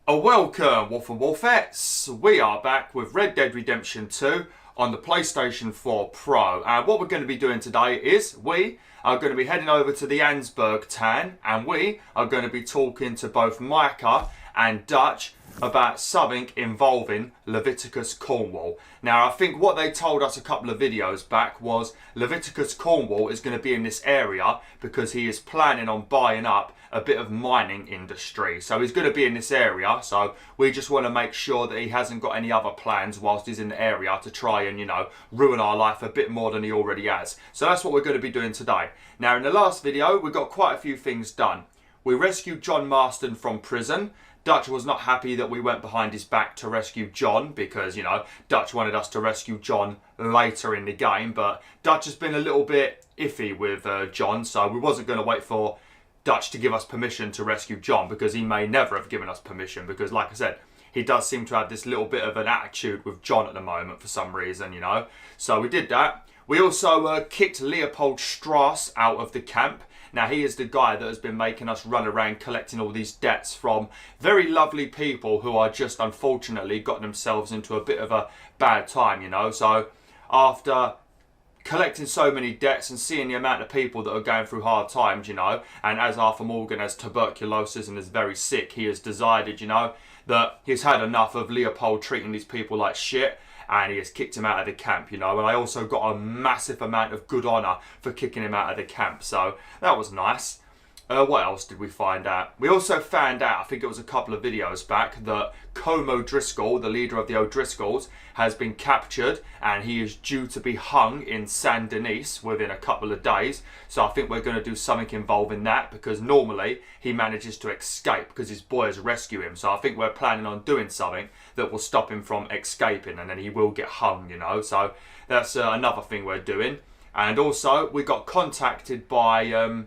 Welcome, Wolf and Wolfettes. We are back with Red Dead Redemption 2 on the PlayStation 4 Pro. And what we're going to be doing today is we are going to be heading over to the Ansberg Tan, and we are going to be talking to both Micah and Dutch about something involving Leviticus Cornwall. Now, I think what they told us a couple of videos back was Leviticus Cornwall is going to be in this area because he is planning on buying up a bit of mining industry. So he's going to be in this area, so we just want to make sure that he hasn't got any other plans whilst he's in the area to try and, you know, ruin our life a bit more than he already has. So that's what we're going to be doing today. Now, in the last video, we got quite a few things done. We rescued John Marston from prison. Dutch was not happy that we went behind his back to rescue John because, you know, Dutch wanted us to rescue John later in the game. But Dutch has been a little bit iffy with John, so we wasn't going to wait for Dutch to give us permission to rescue John because he may never have given us permission because, like I said, he does seem to have this little bit of an attitude with John at the moment for some reason, you know. So we did that. We also kicked Leopold Strauss out of the camp. Now, he is the guy that has been making us run around collecting all these debts from very lovely people who are just unfortunately gotten themselves into a bit of a bad time, you know. So after collecting so many debts and seeing the amount of people that are going through hard times, you know, and as Arthur Morgan has tuberculosis and is very sick, he has decided, you know, that he's had enough of Leopold treating these people like shit. And he has kicked him out of the camp, you know. And I also got a massive amount of good honour for kicking him out of the camp. So that was nice. What else did we find out? We also found out, I think it was a couple of videos back, that Colm O'Driscoll, the leader of the O'Driscolls, has been captured and he is due to be hung in Saint Denis within a couple of days. So I think we're going to do something involving that because normally he manages to escape because his boys rescue him. So I think we're planning on doing something that will stop him from escaping and then he will get hung, you know. So that's another thing we're doing. And also we got contacted by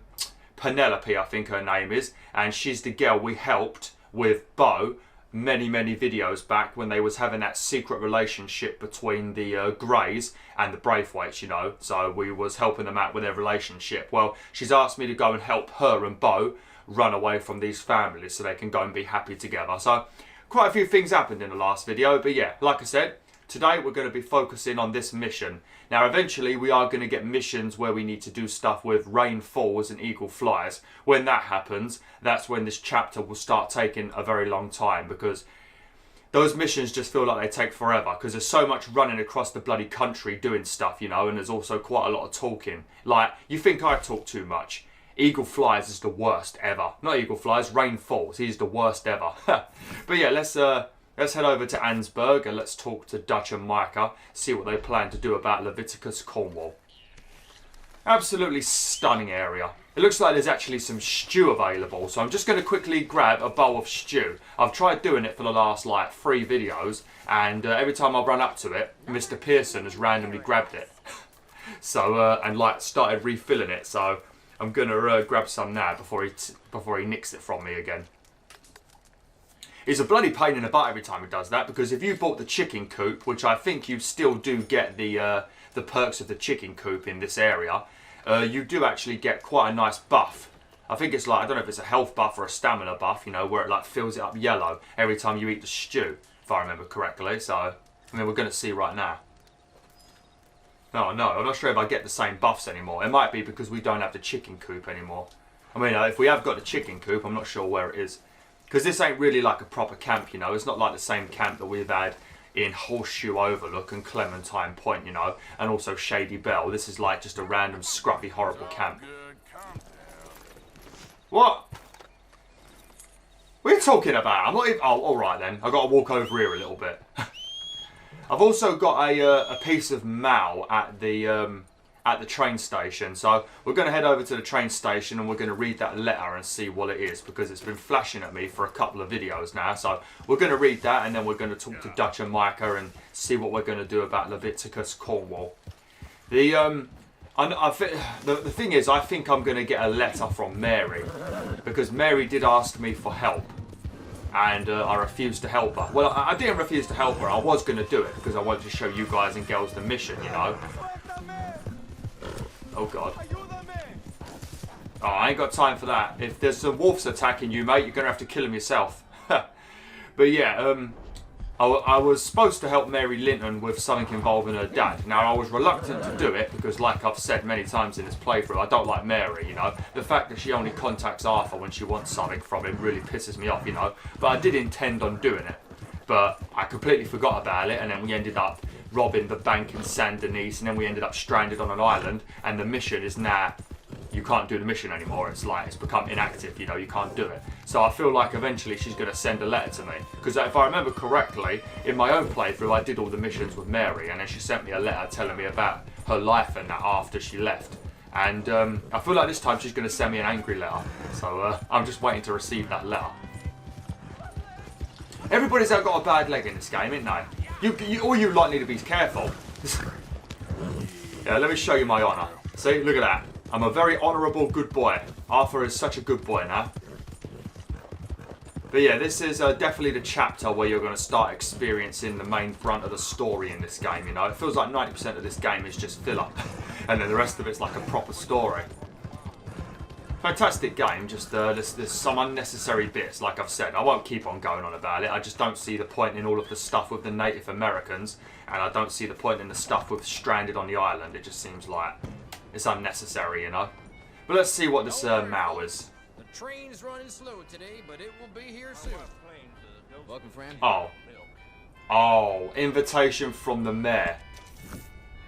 Penelope, I think her name is, and she's the girl we helped with Bo many videos back when they was having that secret relationship between the Greys and the Braithwaites, you know. So we was helping them out with their relationship. Well, she's asked me to go and help her and Bo run away from these families so they can go and be happy together. So quite a few things happened in the last video, but yeah, like I said, today we're going to be focusing on this mission. Now eventually we are going to get missions where we need to do stuff with rain falls and eagle flies. When that happens, that's when this chapter will start taking a very long time because those missions just feel like they take forever because there's so much running across the bloody country doing stuff, you know, and there's also quite a lot of talking. Like, you think I talk too much. Eagle flies is the worst ever. Not eagle flies, rain falls. He's the worst ever. But yeah, let's head over to Ansberg and let's talk to Dutch and Micah, see what they plan to do about Leviticus Cornwall. Absolutely stunning area. It looks like there's actually some stew available, so I'm just going to quickly grab a bowl of stew. I've tried doing it for the last, like, 3 videos, and every time I run up to it, Mr. Pearson has randomly grabbed it. So, and, like, started refilling it, so I'm going to grab some now before he nicks it from me again. It's a bloody pain in the butt every time he does that because if you bought the chicken coop, which I think you still do get the perks of the chicken coop in this area, you do actually get quite a nice buff. I think it's like, I don't know if it's a health buff or a stamina buff, you know, where it like fills it up yellow every time you eat the stew, if I remember correctly. So, I mean, we're going to see right now. Oh no, I'm not sure if I get the same buffs anymore. It might be because we don't have the chicken coop anymore. I mean, if we have got the chicken coop, I'm not sure where it is. Because this ain't really like a proper camp, you know. It's not like the same camp that we've had in Horseshoe Overlook and Clementine Point, you know. And also Shady Bell. This is like just a random, scruffy, horrible camp. What? What are you talking about? I'm not even... Oh, alright then. I've got to walk over here a little bit. I've also got a piece of mail at the train station, so we're going to head over to the train station and we're going to read that letter and see what it is because it's been flashing at me for a couple of videos now. So we're going to read that and then we're going to talk to Dutch and Micah and see what we're going to do about Leviticus Cornwall. The thing is, I think I'm going to get a letter from Mary because Mary did ask me for help and I refused to help her. Well, I didn't refuse to help her. I was going to do it because I wanted to show you guys and girls the mission, you know. Oh god. Oh, I ain't got time for that. If there's some wolves attacking you, mate, you're going to have to kill them yourself. But yeah, I was supposed to help Mary Linton with something involving her dad. Now, I was reluctant to do it because, like I've said many times in this playthrough, I don't like Mary, you know. The fact that she only contacts Arthur when she wants something from him really pisses me off, you know. But I did intend on doing it. But I completely forgot about it, and then we ended up robbing the bank in Saint Denis, and then we ended up stranded on an island, and the mission is now... you can't do the mission anymore. It's like, it's become inactive, you know, you can't do it. So I feel like eventually she's going to send a letter to me. Because if I remember correctly, in my own playthrough, I did all the missions with Mary, and then she sent me a letter telling me about her life and that after she left. And I feel like this time she's going to send me an angry letter. So I'm just waiting to receive that letter. Everybody's got a bad leg in this game, ain't they? All you lot need to be careful. Yeah, let me show you my honour. See, look at that. I'm a very honourable good boy. Arthur is such a good boy now. But yeah, this is definitely the chapter where you're going to start experiencing the main front of the story in this game, you know. It feels like 90% of this game is just filler. And then the rest of it's like a proper story. Fantastic game, just there's some unnecessary bits, like I've said. I won't keep on going on about it. I just don't see the point in all of the stuff with the Native Americans. And I don't see the point in the stuff with stranded on the island. It just seems like... it's unnecessary, you know. But let's see what this Mao is. The train's running slow today, but it will be here soon. Welcome, friend. Oh, invitation from the mayor.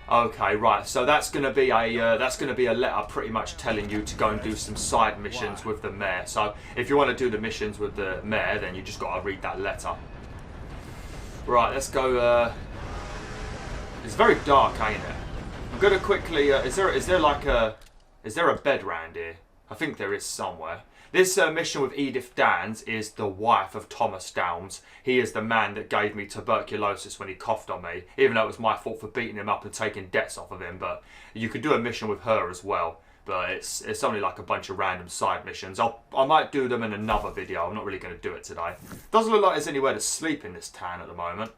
Okay, right. So that's gonna be a letter, pretty much telling you to go and do some side missions with the mayor. So if you want to do the missions with the mayor, then you just gotta read that letter. Right, let's go. It's very dark, ain't it? I'm gonna quickly. Is there a bed round here? I think there is somewhere. This mission with Edith Dans is the wife of Thomas Downs. He is the man that gave me tuberculosis when he coughed on me, even though it was my fault for beating him up and taking debts off of him. But you could do a mission with her as well. But it's only like a bunch of random side missions. I might do them in another video. I'm not really going to do it today. Doesn't look like there's anywhere to sleep in this town at the moment.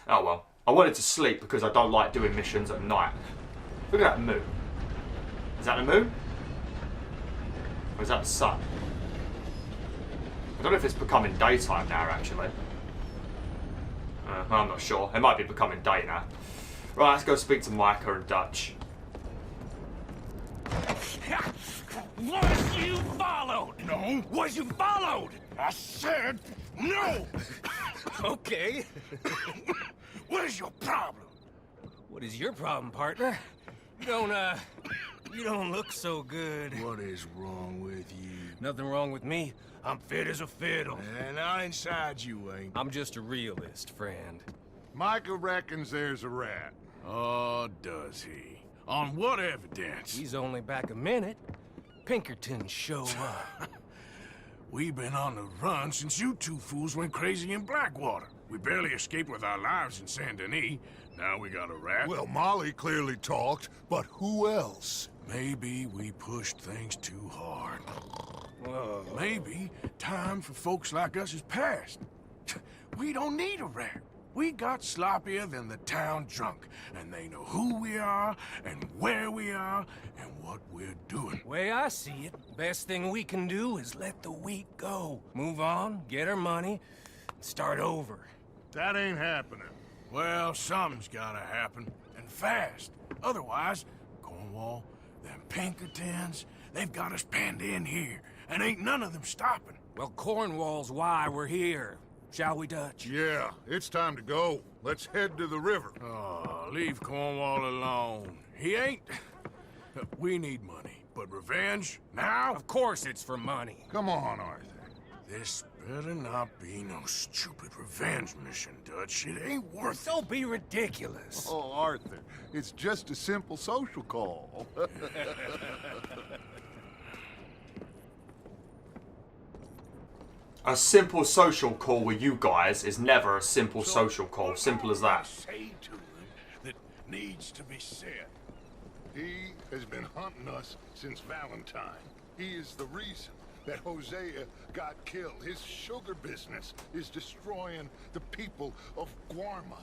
Oh well. I wanted to sleep because I don't like doing missions at night. Look at that moon. Is that the moon? Or is that the sun? I don't know if it's becoming daytime now, actually. I'm not sure. It might be becoming day now. Right, let's go speak to Micah in Dutch. Was you followed? No. Was you followed? I said no. Okay. What is your problem? What is your problem, partner? You don't look so good. What is wrong with you? Nothing wrong with me. I'm fit as a fiddle. And not inside you ain't. I'm just a realist, friend. Micah reckons there's a rat. Oh, does he? On what evidence? He's only back a minute. Pinkerton show up. We've been on the run since you two fools went crazy in Blackwater. We barely escaped with our lives in Saint Denis. Now we got a rat. Well, Molly clearly talked, but who else? Maybe we pushed things too hard. Whoa. Maybe time for folks like us is past. We don't need a rat. We got sloppier than the town drunk, and they know who we are, and where we are, and what we're doing. Way I see it, best thing we can do is let the week go. Move on, get our money, and start over. That ain't happening. Well, something's gotta happen, and fast. Otherwise, Cornwall, them Pinkertons, they've got us penned in here, and ain't none of them stopping. Well, Cornwall's why we're here. Shall we, Dutch? Yeah, it's time to go. Let's head to the river. Oh, leave Cornwall alone. He ain't... We need money, but revenge, now? Of course it's for money. Come on, Arthur. This better not be no stupid revenge mission, Dutch. It ain't worth it. Don't be ridiculous. Oh, Arthur, it's just a simple social call. A simple social call with you guys is never a simple social call. Simple as that. Say to him that needs to be said. He has been hunting us since Valentine. He is the reason that Hosea got killed. His sugar business is destroying the people of Guarma.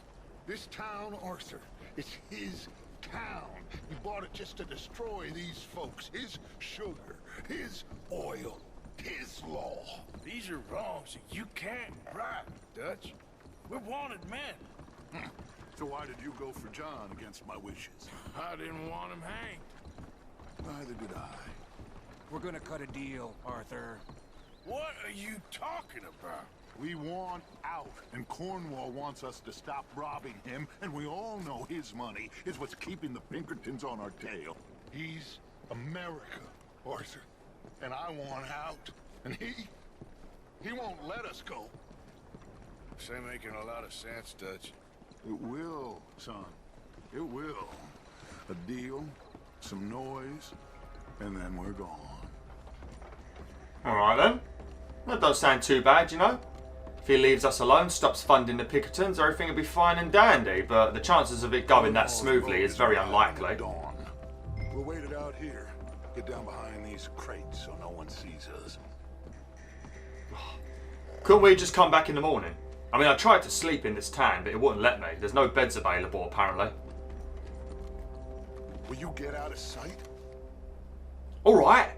This town, Arthur, it's his town. He bought it just to destroy these folks. His sugar, his oil, his law. These are wrongs that you can't right, Dutch. We're wanted men. So why did you go for John against my wishes? I didn't want him hanged. Neither did I. We're gonna cut a deal, Arthur. What are you talking about? We want out, and Cornwall wants us to stop robbing him, and we all know his money is what's keeping the Pinkertons on our tail. He's America, Arthur, and I want out, and he won't let us go. This ain't making a lot of sense, Dutch. It will, son. It will. A deal, some noise, and then we're gone. Alright then. That don't sound too bad, you know. If he leaves us alone, stops funding the Pinkertons, everything will be fine and dandy, but the chances of it going that smoothly is very unlikely. Dawn. We'll wait it out here. Get down behind these crates so no one sees us. Couldn't we just come back in the morning? I mean, I tried to sleep in this town, but it wouldn't let me. There's no beds available, apparently. Will you get out of sight? Alright.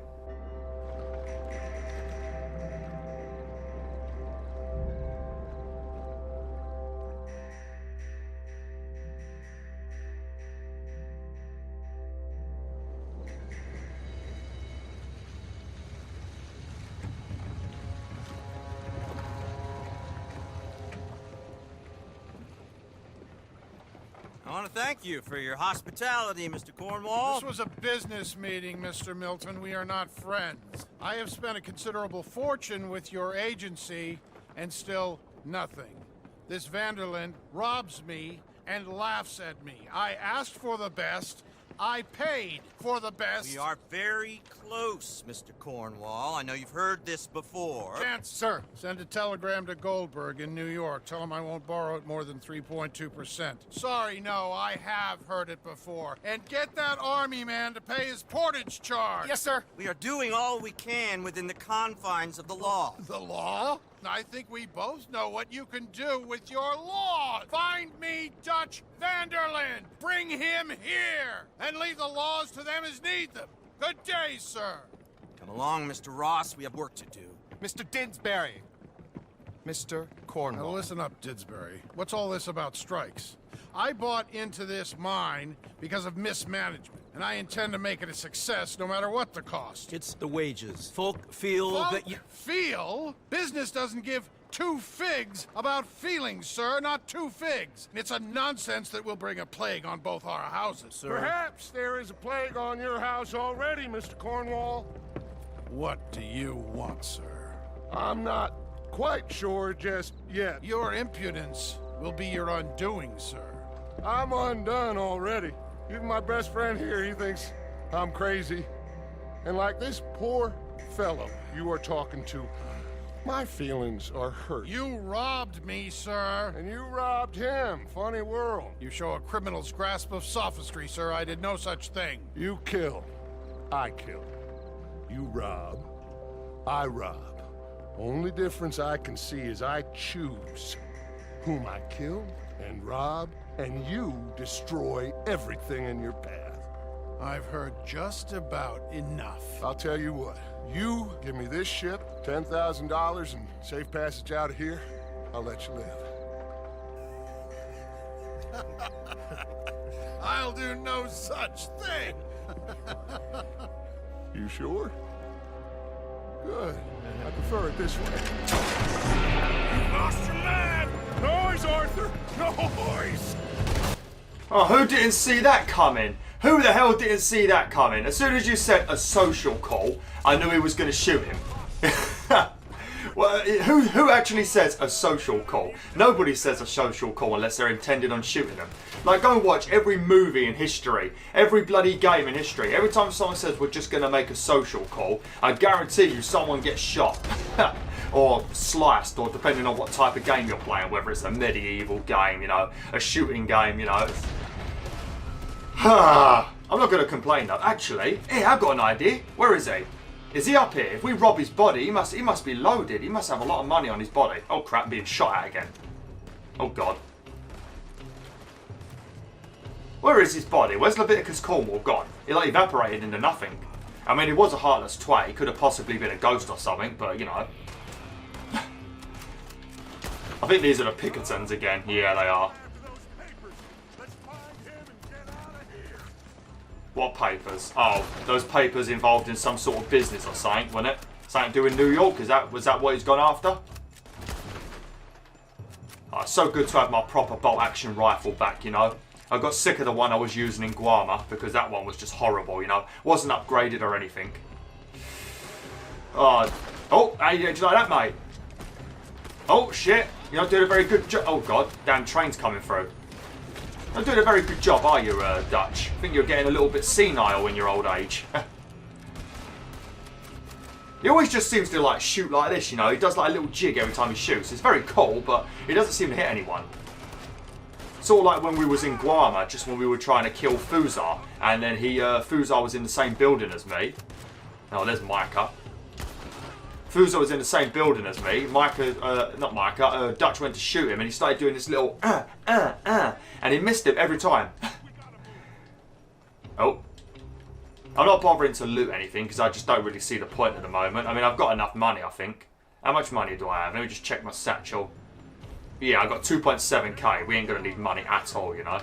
I want to thank you for your hospitality, Mr. Cornwall. This was a business meeting, Mr. Milton. We are not friends. I have spent a considerable fortune with your agency, and still nothing. This Vanderlyn robs me and laughs at me. I asked for the best. I paid for the best. We are very close, Mr. Cornwall. I know you've heard this before. Chance, sir. Send a telegram to Goldberg in New York. Tell him I won't borrow it more than 3.2%. Sorry, no, I have heard it before. And get that army man to pay his portage charge. Yes, sir. We are doing all we can within the confines of the law. The law? I think we both know what you can do with your law. Find me Dutch Vanderlyn. Bring him here. And leave the laws to them as need them. Good day, sir. Come along, Mr. Ross. We have work to do. Mr. Didsbury. Mr. Cornwall. Now listen up, Didsbury. What's all this about strikes? I bought into this mine because of mismanagement, and I intend to make it a success no matter what the cost. It's the wages. Folk feel that you... Feel? Business doesn't give two figs about feelings, sir, not two figs. It's a nonsense that will bring a plague on both our houses, sir. Perhaps there is a plague on your house already, Mr. Cornwall. What do you want, sir? I'm not quite sure just yet. Your impudence will be your undoing, sir. I'm undone already. Even my best friend here, he thinks I'm crazy. And like this poor fellow you are talking to, my feelings are hurt. You robbed me, sir. And you robbed him. Funny world. You show a criminal's grasp of sophistry, sir. I did no such thing. You kill. I kill. You rob. I rob. Only difference I can see is I choose whom I kill and rob, and you destroy everything in your path. I've heard just about enough. I'll tell you what. You give me this ship, $10,000, and safe passage out of here, I'll let you live. I'll do no such thing. You sure? Good. I prefer it this way. You lost your man! Noise, Arthur! Noise! Oh, who didn't see that coming? Who the hell didn't see that coming? As soon as you said a social call, I knew he was going to shoot him. Well, who actually says a social call? Nobody says a social call unless they're intended on shooting them. Like, go and watch every movie in history, every bloody game in history. Every time someone says we're just going to make a social call, I guarantee you someone gets shot. Or sliced, or depending on what type of game you're playing, whether it's a medieval game, you know, a shooting game, you know. I'm not going to complain though. Actually, hey, I've got an idea. Where is he? Is he up here? If we rob his body, he must be loaded. He must have a lot of money on his body. Oh crap, being shot at again. Oh god. Where is his body? Where's Leviticus Cornwall gone? He like evaporated into nothing. I mean, he was a heartless twat. He could have possibly been a ghost or something, but you know. I think these are the Pinkertons again. Yeah, they are. What papers? Oh, those papers involved in some sort of business or something, wasn't it? Something to do in New York? Was that what he's gone after? Oh, it's so good to have my proper bolt action rifle back, you know. I got sick of the one I was using in Guarma because that one was just horrible, you know. Wasn't upgraded or anything. Oh, hey, did you like that, mate? Oh, shit. You're not doing a very good job. Oh, God. Damn train's coming through. You're not doing a very good job, are you, Dutch? I think you're getting a little bit senile in your old age. He always just seems to, like, shoot like this, you know. He does, like, a little jig every time he shoots. It's very cool, but he doesn't seem to hit anyone. Sort of like when we was in Guarma, just when we were trying to kill Fuzar, and then Fuzar was in the same building as me. Oh, there's Micah. Fuzar was in the same building as me. Dutch went to shoot him, and he started doing this little and he missed him every time. Oh. I'm not bothering to loot anything, because I just don't really see the point at the moment. I mean, I've got enough money, I think. How much money do I have? Let me just check my satchel. Yeah, I got 2.7k. We ain't going to need money at all, you know.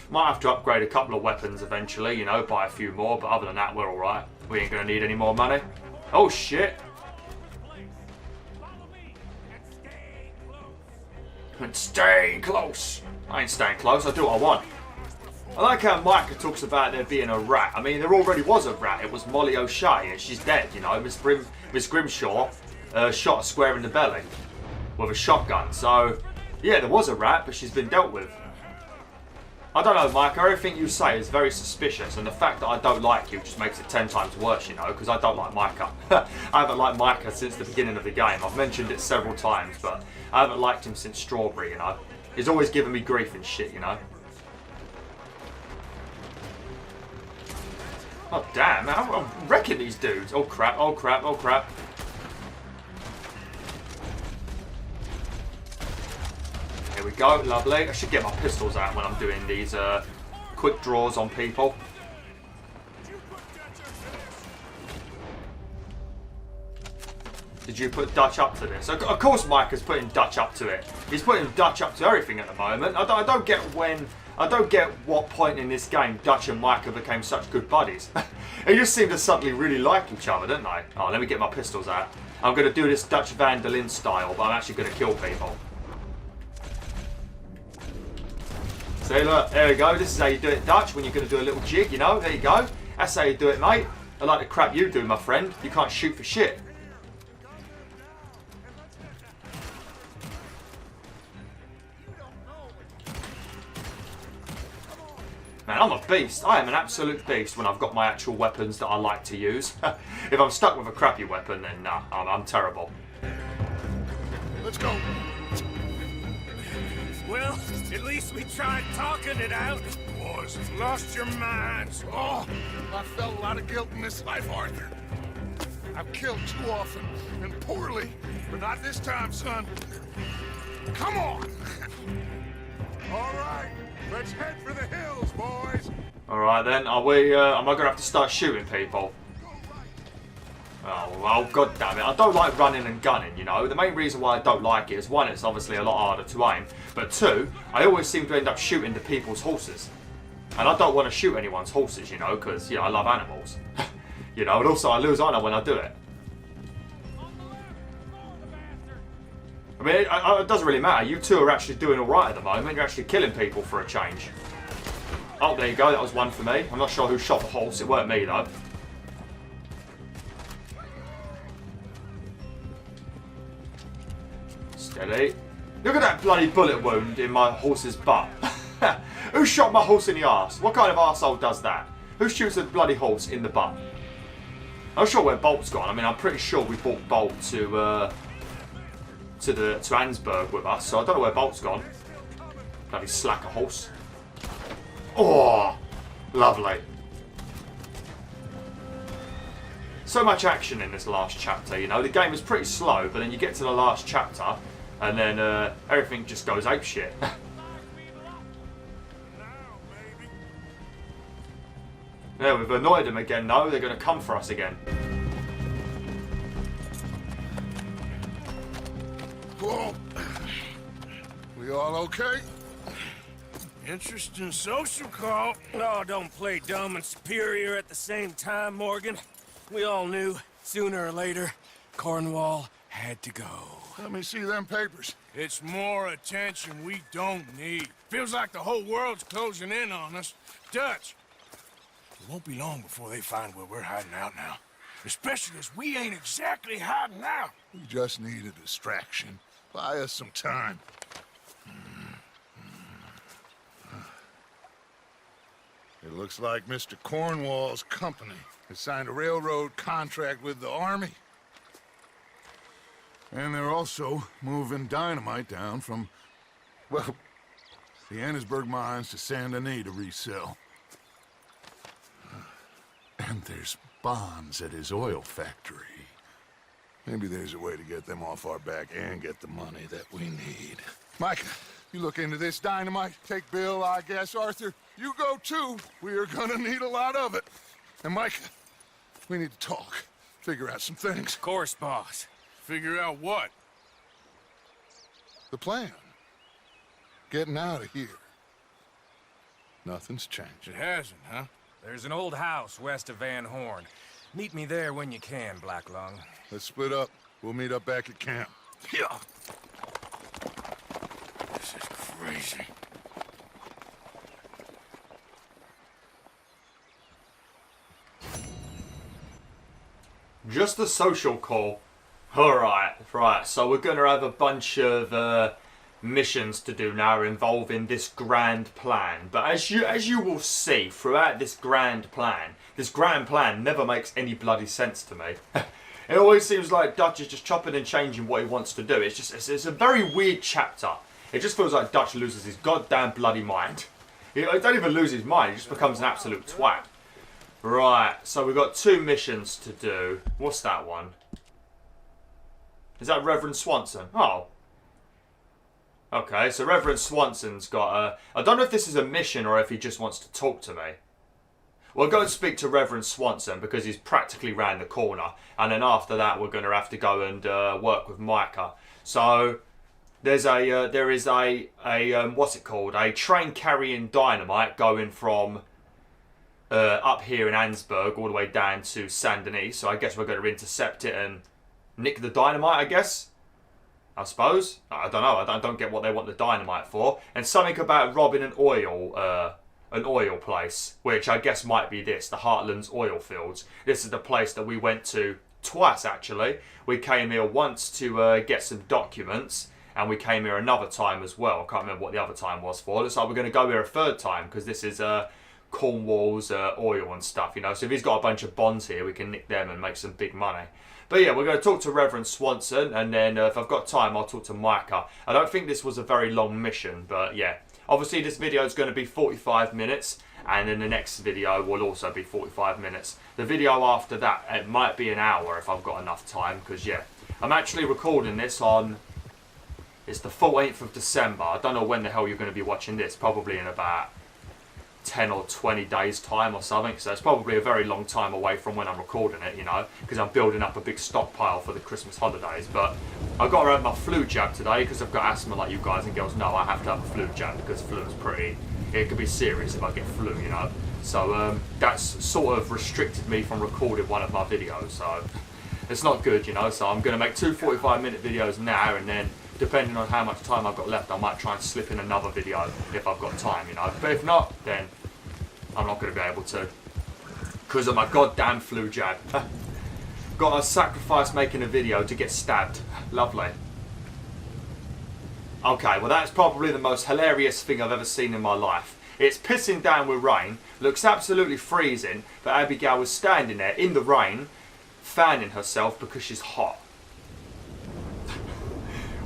Might have to upgrade a couple of weapons eventually, you know, buy a few more. But other than that, we're alright. We ain't going to need any more money. Oh, shit. And stay close. I ain't staying close. I do what I want. I like how Micah talks about there being a rat. I mean, there already was a rat. It was Molly O'Shea, and she's dead, you know. Miss Grimshaw shot her square in the belly with a shotgun. So, yeah, there was a rat, but she's been dealt with. I don't know, Micah. Everything you say is very suspicious, and the fact that I don't like you just makes it 10 times worse, you know, because I don't like Micah. I haven't liked Micah since the beginning of the game. I've mentioned it several times, but I haven't liked him since Strawberry, you know. He's always giving me grief and shit, you know. Oh, damn, man. I'm wrecking these dudes. Oh, crap, oh, crap, oh, crap. Here we go, lovely. I should get my pistols out when I'm doing these quick draws on people. Did you put Dutch up to this? Of course Micah's putting Dutch up to it. He's putting Dutch up to everything at the moment. I don't get what point in this game Dutch and Micah became such good buddies. They just seem to suddenly really like each other, don't they? Oh, let me get my pistols out. I'm going to do this Dutch Van der Linde style, but I'm actually going to kill people. See, look, there we go. This is how you do it, Dutch, when you're going to do a little jig, you know. There you go. That's how you do it, mate. I like the crap you do, my friend. You can't shoot for shit. Man, I'm a beast. I am an absolute beast when I've got my actual weapons that I like to use. If I'm stuck with a crappy weapon, then nah, I'm terrible. Let's go. Well, at least we tried talking it out. Boys have lost your minds. Oh, I felt a lot of guilt in this life, Arthur. I've killed too often and poorly, but not this time, son. Come on. All right, let's head for the hills, boys. All right then. Are we? Am I gonna have to start shooting people? Oh, god damn it. I don't like running and gunning, you know. The main reason why I don't like it is, one, it's obviously a lot harder to aim, but two, I always seem to end up shooting the people's horses. And I don't want to shoot anyone's horses, you know, because, you know, I love animals. You know, and also I lose honor when I do it. I mean, it doesn't really matter. You two are actually doing alright at the moment. You're actually killing people for a change. Oh, there you go. That was one for me. I'm not sure who shot the horse. It weren't me, though. Steady. Look at that bloody bullet wound in my horse's butt. Who shot my horse in the arse? What kind of arsehole does that? Who shoots a bloody horse in the butt? I'm not sure where Bolt's gone. I mean, I'm pretty sure we brought Bolt to Ansburg with us, so I don't know where Bolt's gone. Bloody slacker horse. Oh, lovely. So much action in this last chapter, you know. The game is pretty slow, but then you get to the last chapter, and then everything just goes apeshit. Yeah, we've annoyed them again though. They're going to come for us again. Whoa. We all okay? Interesting social call. Oh, don't play dumb and superior at the same time, Morgan. We all knew, sooner or later, Cornwall had to go. Let me see them papers. It's more attention we don't need. Feels like the whole world's closing in on us. Dutch, it won't be long before they find where we're hiding out now. Especially as we ain't exactly hiding out. We just need a distraction. Buy us some time. It looks like Mr. Cornwall's company has signed a railroad contract with the Army. And they're also moving dynamite down from, well, the Annesburg mines to Saint Denis to resell. And there's bonds at his oil factory. Maybe there's a way to get them off our back and get the money that we need. Micah, you look into this dynamite. Take Bill, I guess. Arthur, you go too. We are gonna need a lot of it. And Micah, we need to talk. Figure out some things. Of course, boss. Figure out what? The plan. Getting out of here. Nothing's changed. It hasn't, huh? There's an old house west of Van Horn. Meet me there when you can, Black Lung. Let's split up. We'll meet up back at camp. Yeah. This is crazy. Just a social call. Alright, right, so we're going to have a bunch of missions to do now involving this grand plan. But as you will see throughout this grand plan never makes any bloody sense to me. It always seems like Dutch is just chopping and changing what he wants to do. It's a very weird chapter. It just feels like Dutch loses his goddamn bloody mind. He don't even lose his mind, he just becomes an absolute twat. Right, so we've got 2 missions to do. What's that one? Is that Reverend Swanson? Oh. Okay, so Reverend Swanson's got a... I don't know if this is a mission or if he just wants to talk to me. We'll go and speak to Reverend Swanson because he's practically round the corner. And then after that, we're going to have to go and work with Micah. So there is a what's it called? A train carrying dynamite going from up here in Annesburg all the way down to Saint Denis. So I guess we're going to intercept it and nick the dynamite, I guess. I suppose. I don't know. I don't get what they want the dynamite for. And something about robbing an oil place, which I guess might be this, the Heartland's oil fields. This is the place that we went to twice, actually. We came here once to get some documents, and we came here another time as well. I can't remember what the other time was for. Looks like we're going to go here a 3rd time, because this is Cornwall's oil and stuff, you know. So if he's got a bunch of bonds here, we can nick them and make some big money. But yeah, we're going to talk to Reverend Swanson, and then if I've got time, I'll talk to Micah. I don't think this was a very long mission, but yeah. Obviously, this video is going to be 45 minutes, and then the next video will also be 45 minutes. The video after that, it might be an hour if I've got enough time, because yeah. I'm actually recording this on... It's the 14th of December. I don't know when the hell you're going to be watching this. Probably in about 10 or 20 days time or something, so it's probably a very long time away from when I'm recording it, you know, because I'm building up a big stockpile for the Christmas holidays. But I've got to have my flu jab today because I've got asthma, like you guys and girls know. I have to have a flu jab because flu is it could be serious if I get flu, you know. So that's sort of restricted me from recording one of my videos, so it's not good, you know. So I'm going to make 2 45-minute videos now, and then depending on how much time I've got left, I might try and slip in another video if I've got time, you know. But if not, then I'm not going to be able to because of my goddamn flu jab. Got to sacrifice making a video to get stabbed. Lovely. Okay, well that's probably the most hilarious thing I've ever seen in my life. It's pissing down with rain, looks absolutely freezing, but Abigail was standing there in the rain, fanning herself because she's hot.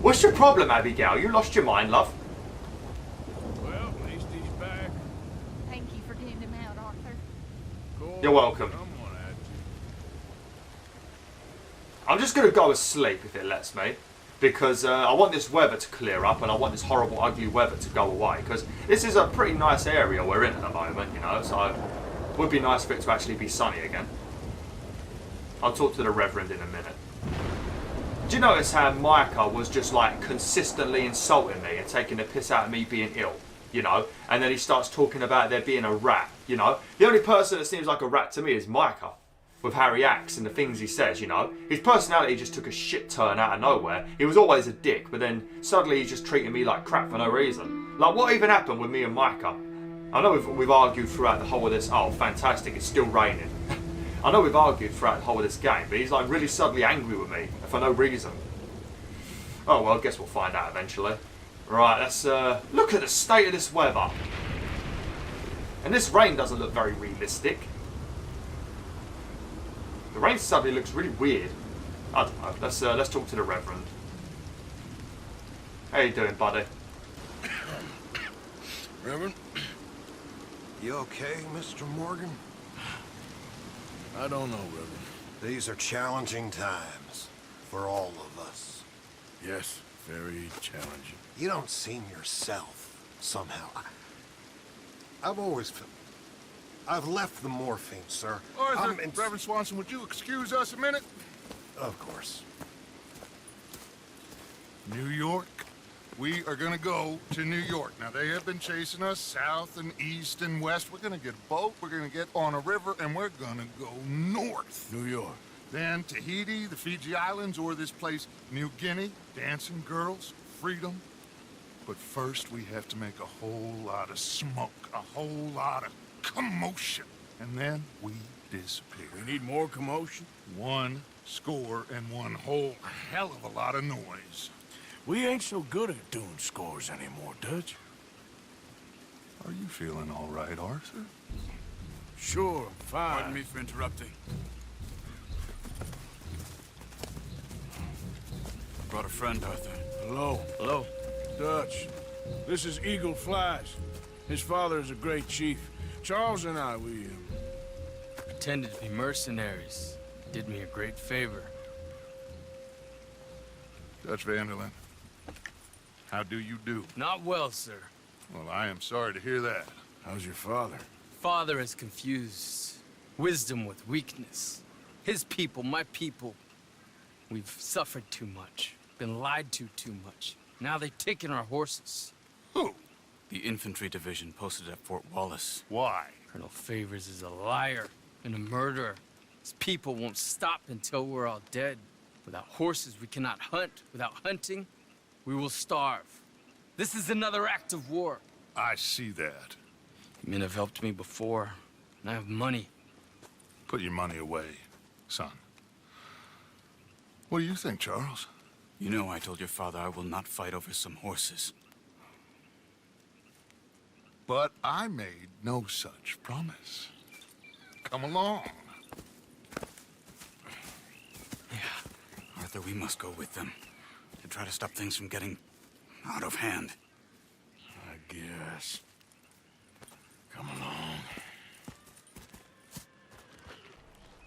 What's your problem, Abigail? You lost your mind, love. Well, at least he's back. Thank you for getting him out, Arthur. Cool. You're welcome. Someone had to. I'm just going to go to sleep if it lets me, because I want this weather to clear up and I want this horrible, ugly weather to go away, because this is a pretty nice area we're in at the moment, you know, so Would be nice for it to actually be sunny again. I'll talk to the Reverend in a minute. Do you notice how Micah was just like consistently insulting me and taking the piss out of me being ill, you know? And then he starts talking about there being a rat, you know? The only person that seems like a rat to me is Micah, with how he acts and the things he says, you know? His personality just took a shit turn out of nowhere. He was always a dick, but then suddenly he's just treating me like crap for no reason. Like, what even happened with me and Micah? I know we've argued throughout the whole of this. Oh, fantastic, it's still raining. I know we've argued throughout the whole of this game, but he's like really suddenly angry with me for no reason. Oh well, I guess we'll find out eventually. Right, let's look at the state of this weather. And this rain doesn't look very realistic. The rain suddenly looks really weird. I don't know. Let's talk to the Reverend. How you doing, buddy? Reverend? You okay, Mr. Morgan? I don't know, Reverend. These are challenging times for all of us. Yes, very challenging. You don't seem yourself, somehow. I've always felt... I've left the morphine, sir. Arthur, Reverend Swanson, would you excuse us a minute? Of course. New York. We are gonna go to New York. Now, they have been chasing us south and east and west. We're gonna get a boat, we're gonna get on a river, and we're gonna go north. New York. Then Tahiti, the Fiji Islands, or this place, New Guinea, dancing girls, freedom. But first, we have to make a whole lot of smoke, a whole lot of commotion. And then we disappear. We need more commotion. One score and one whole hell of a lot of noise. We ain't so good at doing scores anymore, Dutch. Are you feeling all right, Arthur? Sure, fine. Pardon me for interrupting. Brought a friend, Arthur. Hello. Hello. Dutch. This is Eagle Flies. His father is a great chief. Charles and I, we Pretended to be mercenaries. Did me a great favor. Dutch Vanderlyn, how do you do? Not well, sir. Well, I am sorry to hear that. How's your father? Father has confused wisdom with weakness. His people, my people. We've suffered too much. Been lied to too much. Now they've taken our horses. Who? The infantry division posted at Fort Wallace. Why? Colonel Favors is a liar and a murderer. His people won't stop until we're all dead. Without horses, we cannot hunt. Without hunting, we will starve. This is another act of war. I see that. You men have helped me before, and I have money. Put your money away, son. What do you think, Charles? You know I told your father I will not fight over some horses. But I made no such promise. Come along. Arthur, we must go with them to try to stop things from getting out of hand. I guess. Come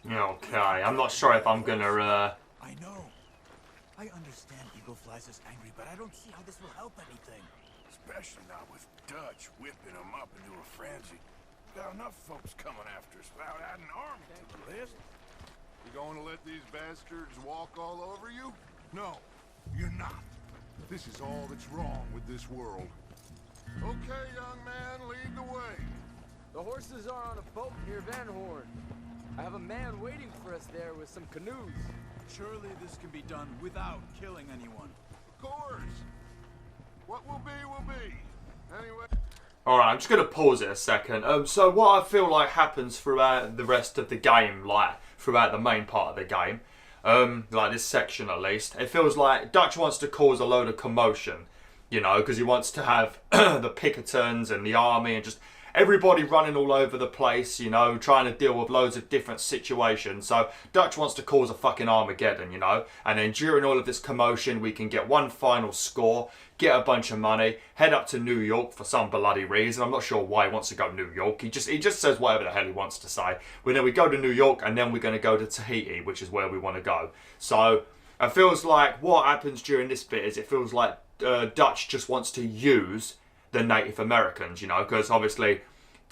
along. Okay, I'm not sure if I'm gonna, I know. I understand Eagle Flies is angry, but I don't see how this will help anything. Especially not with Dutch whipping them up into a frenzy. Got enough folks coming after us without adding an army to the list. You going to let these bastards walk all over you? No, you're not. This is all that's wrong with this world. Okay, young man, lead the way. The horses are on a boat near Van Horn. I have a man waiting for us there with some canoes. Surely this can be done without killing anyone. Of course. What will be, will be. Anyway... Alright, I'm just going to pause it a second. So what I feel like happens throughout the rest of the game, like throughout the main part of the game, like this section at least, it feels like Dutch wants to cause a load of commotion, you know, because he wants to have the Pinkertons and the army and just everybody running all over the place, you know, trying to deal with loads of different situations. So Dutch wants to cause a fucking Armageddon, you know, and then during all of this commotion we can get one final score, get a bunch of money, head up to New York for some bloody reason. I'm not sure why he wants to go to New York. He just says whatever the hell he wants to say. Well, then we go to New York and then we're going to go to Tahiti, which is where we want to go. So it feels like what happens during this bit is it feels like Dutch just wants to use the Native Americans, you know, because obviously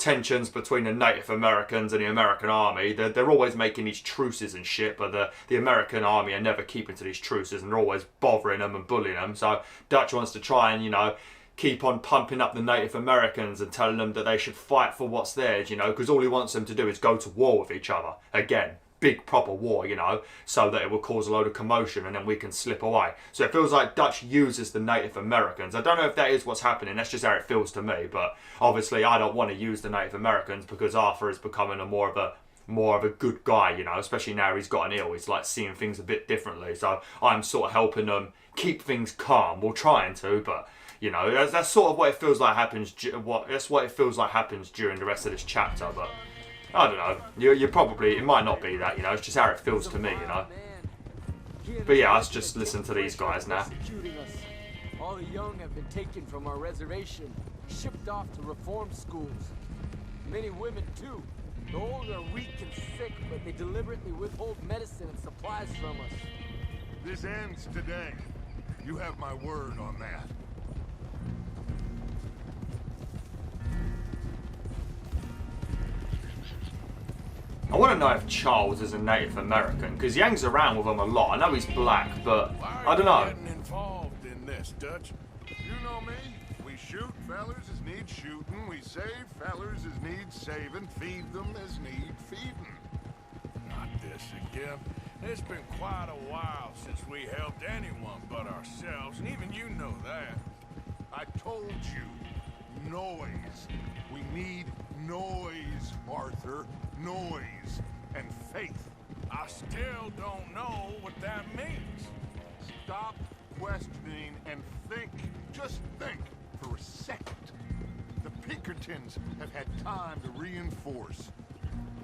tensions between the Native Americans and the American army. They're always making these truces and shit, but the American army are never keeping to these truces, and they're always bothering them and bullying them. So Dutch wants to try and, you know, keep on pumping up the Native Americans and telling them that they should fight for what's theirs, you know, because all he wants them to do is go to war with each other again. Big proper war, you know, so that it will cause a load of commotion and then we can slip away. So it feels like Dutch uses the Native Americans. I don't know if that is what's happening, that's just how it feels to me, but obviously I don't want to use the Native Americans because Arthur is becoming a more of a good guy, you know, especially now he's got an ill. He's like seeing things a bit differently. So I'm sort of helping them keep things calm. We're trying to, but you know, that's sort of what it feels like happens. That's what it feels like happens during the rest of this chapter, but. I don't know. You probably, it might not be that, you know. It's just how it feels to me, you know. But yeah, let's just listen to these guys now. All the young have been taken from our reservation, shipped off to reform schools. Many women too. The old are weak and sick, but they deliberately withhold medicine and supplies from us. This ends today. You have my word on that. I want to know if Charles is a Native American, because he hangs around with them a lot. I know he's black, but I don't know. Getting involved in this, Dutch. You know me. We shoot fellers as need shooting. We save fellers as need saving. Feed them as need feeding. Not this again. It's been quite a while since we helped anyone but ourselves, and even you know that. I told you. Noise. We need noise, Arthur. Noise and faith. I still don't know what that means. Stop questioning and think. Just think for a second. The Pinkertons have had time to reinforce.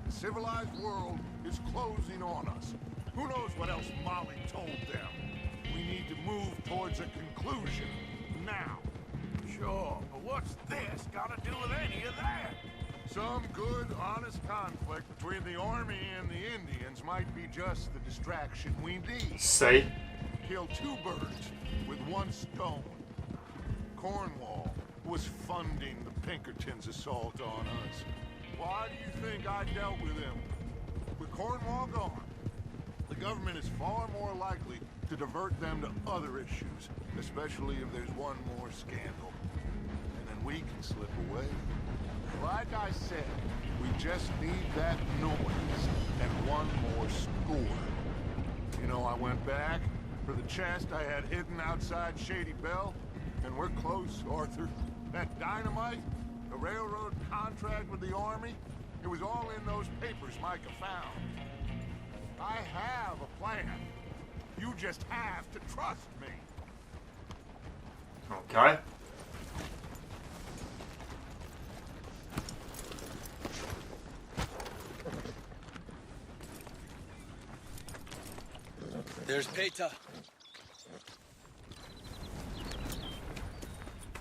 The civilized world is closing on us. Who knows what else Molly told them? We need to move towards a conclusion now. Sure, but what's this got to do with any of that? Some good, honest conflict between the army and the Indians might be just the distraction we need. See? Kill two birds with one stone. Cornwall was funding the Pinkertons' assault on us. Why do you think I dealt with him? With Cornwall gone, the government is far more likely to divert them to other issues, especially if there's one more scandal. And then we can slip away. Like I said, we just need that noise and one more score. You know, I went back for the chest I had hidden outside Shady Belle, and we're close, Arthur. That dynamite, the railroad contract with the army, it was all in those papers Micah found. I have a plan. You just have to trust me. Okay. There's Peta.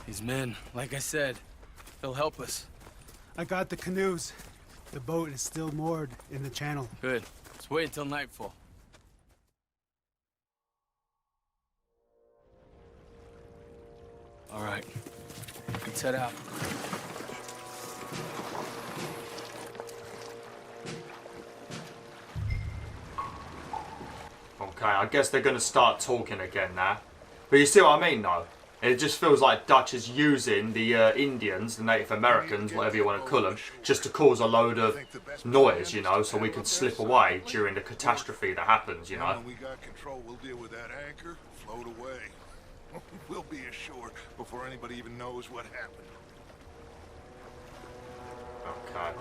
These men, like I said, they'll help us. I got the canoes. The boat is still moored in the channel. Good. Let's wait until nightfall. All right. Let's head out. Okay, I guess they're going to start talking again now. But you see what I mean, though? It just feels like Dutch is using the Indians, the Native Americans, whatever you want to call them, just to cause a load of noise, you know, so we can slip away during the catastrophe that happens, you know. When we got control, we'll deal with that anchor, float away. We'll be ashore before anybody even knows what happened. Okay.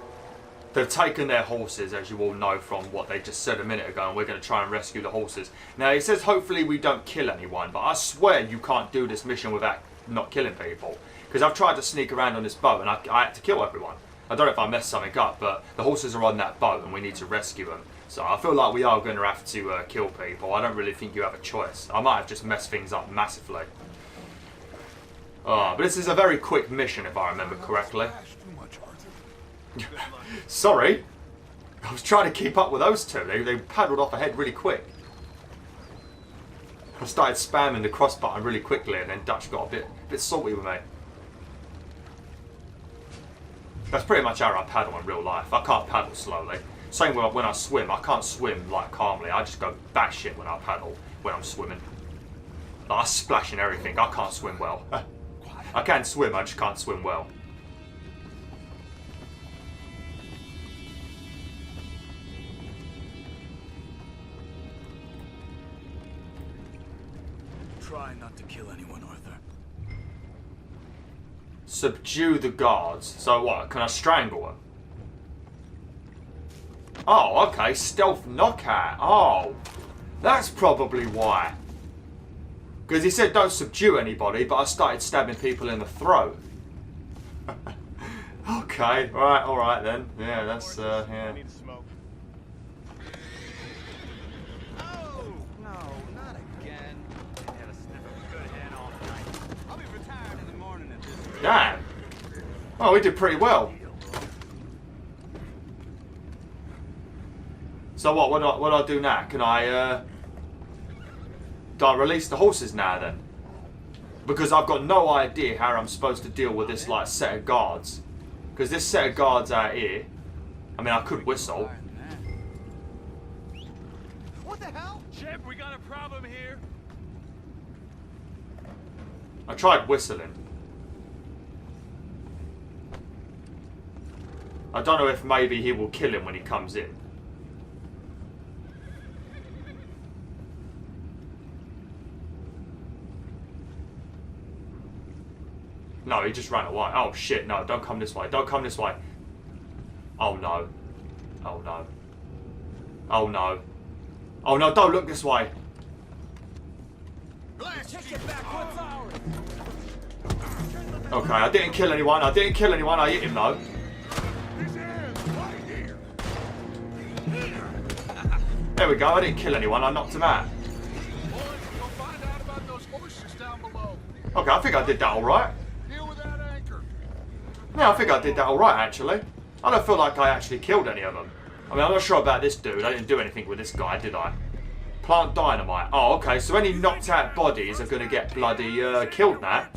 They've taken their horses, as you all know from what they just said a minute ago, and we're going to try and rescue the horses. Now, he says hopefully we don't kill anyone, but I swear you can't do this mission without not killing people. Because I've tried to sneak around on this boat, and I had to kill everyone. I don't know if I messed something up, but the horses are on that boat, and we need to rescue them. So I feel like we are going to have to kill people. I don't really think you have a choice. I might have just messed things up massively. But this is a very quick mission, if I remember correctly. Sorry, I was trying to keep up with those two. They paddled off ahead really quick. I started spamming the cross button really quickly, and then Dutch got a bit salty with me. That's pretty much how I paddle in real life. I can't paddle slowly. Same with when I swim. I can't swim like calmly. I just go batshit when I paddle, when I'm swimming. Like, I splash and everything. I can't swim well. I can swim, I just can't swim well. Try not to kill anyone, Arthur. Subdue the guards. So what? Can I strangle them? Oh, okay. Stealth knockout. Oh, that's probably why. Because he said don't subdue anybody, but I started stabbing people in the throat. Okay. All right then. Yeah, that's yeah. Damn. Oh, we did pretty well. So what? What do I do now? Can I? Do I release the horses now then? Because I've got no idea how I'm supposed to deal with this like set of guards. Because this set of guards out here. I mean, I could whistle. What the hell? Shep, we got a problem here. I tried whistling. I don't know if maybe he will kill him when he comes in. No, he just ran away. Oh shit, no, don't come this way. Don't come this way. Oh no. Oh no. Oh no. Oh no, don't look this way. Okay, I didn't kill anyone. I didn't kill anyone. I hit him though. There we go, I didn't kill anyone. I knocked him out. Okay, I think I did that alright. Yeah, I think I did that alright actually. I don't feel like I actually killed any of them. I mean, I'm not sure about this dude. I didn't do anything with this guy, did I? Plant dynamite. Oh, okay, so any knocked out bodies are going to get bloody killed now.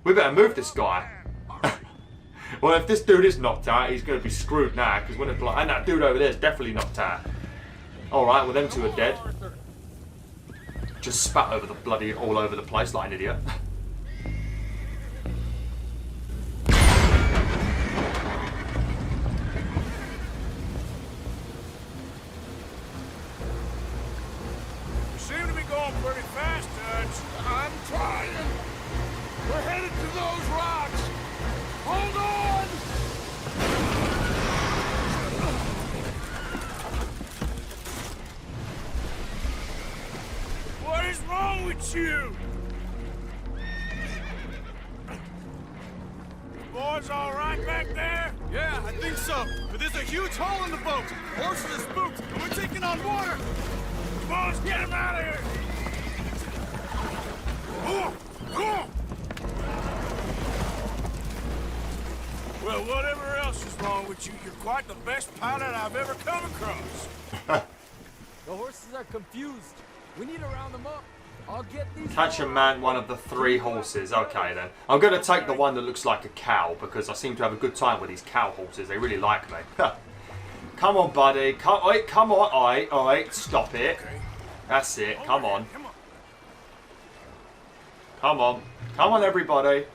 We better move this guy. Well, if this dude is knocked out, he's going to be screwed now. Because when it's like, and that dude over there is definitely knocked out. Alright, well them two are dead. Just spat over the bloody all over the place like an idiot. You seem to be going pretty fast, Dutch. I'm trying. We're headed to those rocks. Hold on! What is wrong with you? Boys all right back there? Yeah, I think so. But there's a huge hole in the boat. Horses are spooked, and we're taking on water. Boys, get him out of here! Well, whatever else is wrong with you, you're quite the best pilot I've ever come across. The horses are confused. We need to round them up. I'll get these. Catch and man one of the 3 horses. Okay then. I'm going to take the one that looks like a cow because I seem to have a good time with these cow horses. They really like me. Come on, buddy. Come on. Alright. Stop it. That's it. Come on. Come on. Come on, everybody.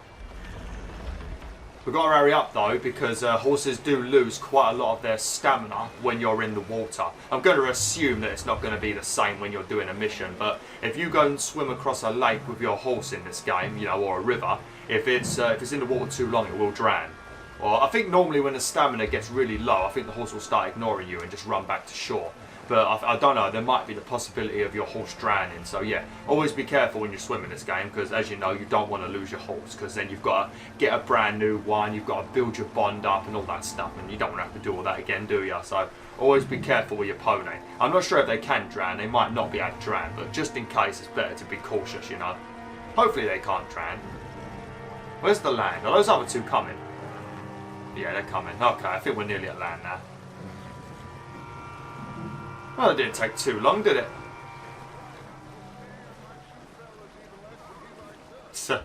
We've got to hurry up though because horses do lose quite a lot of their stamina when you're in the water. I'm going to assume that it's not going to be the same when you're doing a mission, but if you go and swim across a lake with your horse in this game, you know, or a river, if it's in the water too long, it will drown. Or I think normally when the stamina gets really low, I think the horse will start ignoring you and just run back to shore. But I don't know, there might be the possibility of your horse drowning. So yeah, always be careful when you swim in this game because as you know, you don't want to lose your horse because then you've got to get a brand new one, you've got to build your bond up and all that stuff and you don't want to have to do all that again, do you? So always be careful with your pony. I'm not sure if they can drown, they might not be able to drown, but just in case it's better to be cautious, you know. Hopefully they can't drown. Where's the land? Are those other 2 coming? Yeah, they're coming. Okay, I think we're nearly at land now. Well, it didn't take too long, did it? So.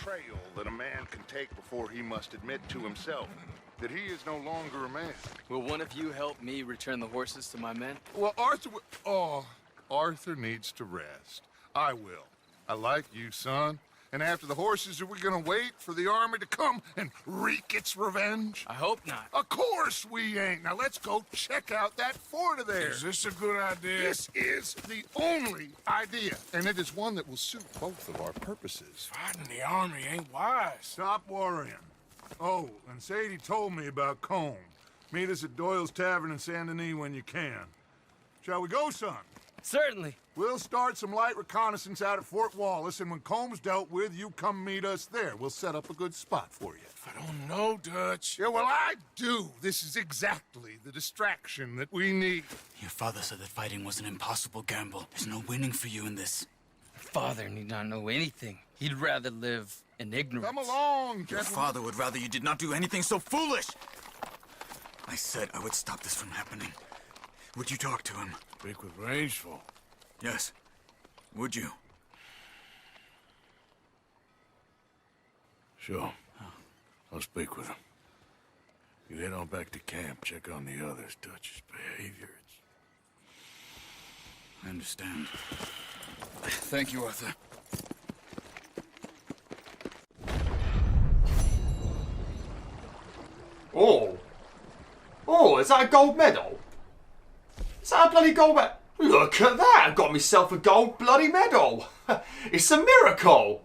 betrayal that a man can take before he must admit to himself that he is no longer a man. Will one of you help me return the horses to my men? Well, Arthur needs to rest. I will. I like you, son. And after the horses, are we gonna wait for the army to come and wreak its revenge? I hope not. Of course we ain't. Now let's go check out that fort of theirs. Is this a good idea? This is the only idea, and it is one that will suit both of our purposes. Fighting the army ain't wise. Stop worrying. Oh, and Sadie told me about Combe. Meet us at Doyle's Tavern in Saint Denis when you can. Shall we go, son? Certainly. We'll start some light reconnaissance out at Fort Wallace, and when Combs dealt with, you come meet us there. We'll set up a good spot for you. I don't know, Dutch. Yeah, well, I do. This is exactly the distraction that we need. Your father said that fighting was an impossible gamble. There's no winning for you in this. Father need not know anything. He'd rather live in ignorance. Come along, Your gentlemen. father would rather you did not do anything so foolish. I said I would stop this from happening. Would you talk to him? Speak with Rangeful. Yes. Would you? Sure. I'll speak with him. You head on back to camp, check on the others. Dutch's behavior. I understand. Thank you, Arthur. Oh, is that a gold medal? Is that a bloody gold medal? Look at that! I got myself a gold bloody medal! It's a miracle!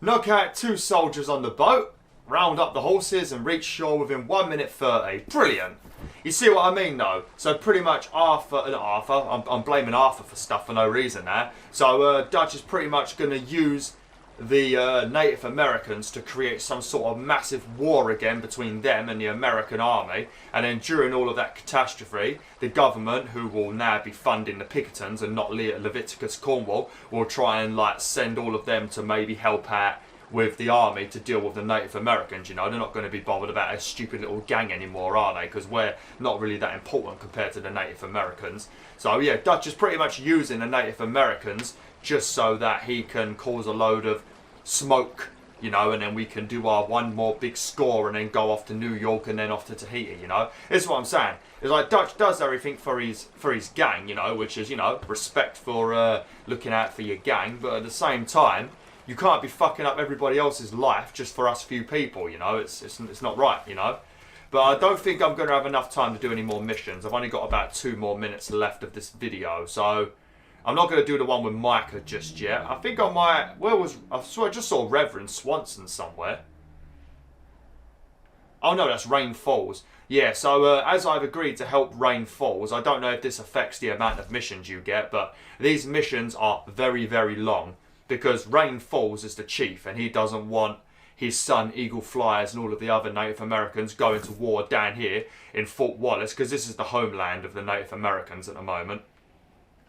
Knock out 2 soldiers on the boat, round up the horses and reach shore within 1 minute 30. Brilliant! You see what I mean though? So pretty much I'm blaming Arthur for stuff for no reason now. So Dutch is pretty much going to use the Native Americans to create some sort of massive war again between them and the American army, and then during all of that catastrophe, the government, who will now be funding the Pinkertons and not Leviticus Cornwall, will try and like send all of them to maybe help out with the army to deal with the Native Americans. You know, they're not going to be bothered about a stupid little gang anymore, are they? Because we're not really that important compared to the Native Americans. So yeah, Dutch is pretty much using the Native Americans just so that he can cause a load of smoke, you know, and then we can do our one more big score and then go off to New York and then off to Tahiti, you know. This is what I'm saying. It's like Dutch does everything for his gang, you know, which is, you know, respect for looking out for your gang, but at the same time, you can't be fucking up everybody else's life just for us few people, you know. It's not right, you know. But I don't think I'm going to have enough time to do any more missions. I've only got about 2 more minutes left of this video, so I'm not going to do the one with Micah just yet. I think I might... I just saw Reverend Swanson somewhere. Oh no, that's Rain Falls. Yeah, so as I've agreed to help Rain Falls, I don't know if this affects the amount of missions you get, but these missions are very, very long, because Rain Falls is the chief and he doesn't want his son Eagle Flyers and all of the other Native Americans going to war down here in Fort Wallace, because this is the homeland of the Native Americans at the moment.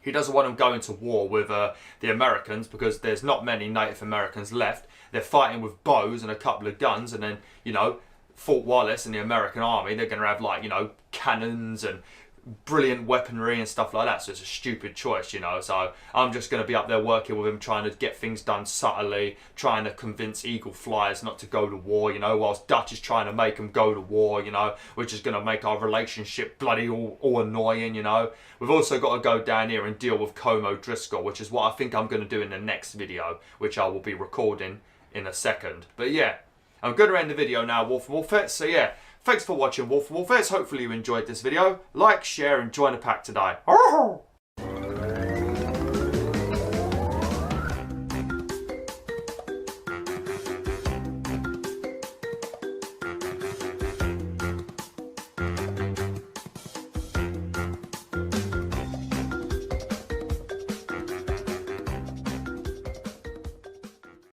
He doesn't want them going to war with the Americans, because there's not many Native Americans left. They're fighting with bows and a couple of guns, and then, you know, Fort Wallace and the American army, they're going to have, like, you know, cannons and brilliant weaponry and stuff like that. So it's a stupid choice, you know. So I'm just going to be up there working with him, trying to get things done subtly, trying to convince Eagle Flyers not to go to war, you know, whilst Dutch is trying to make them go to war, you know, which is going to make our relationship bloody all annoying, you know. We've also got to go down here and deal with Como Driscoll, which is what I think I'm going to do in the next video, which I will be recording in a second. But yeah, I'm going to end the video now, BwolfTheWolf. So yeah, thanks for watching, BwolfTheWolf. Hopefully you enjoyed this video. Like, share and join the pack today.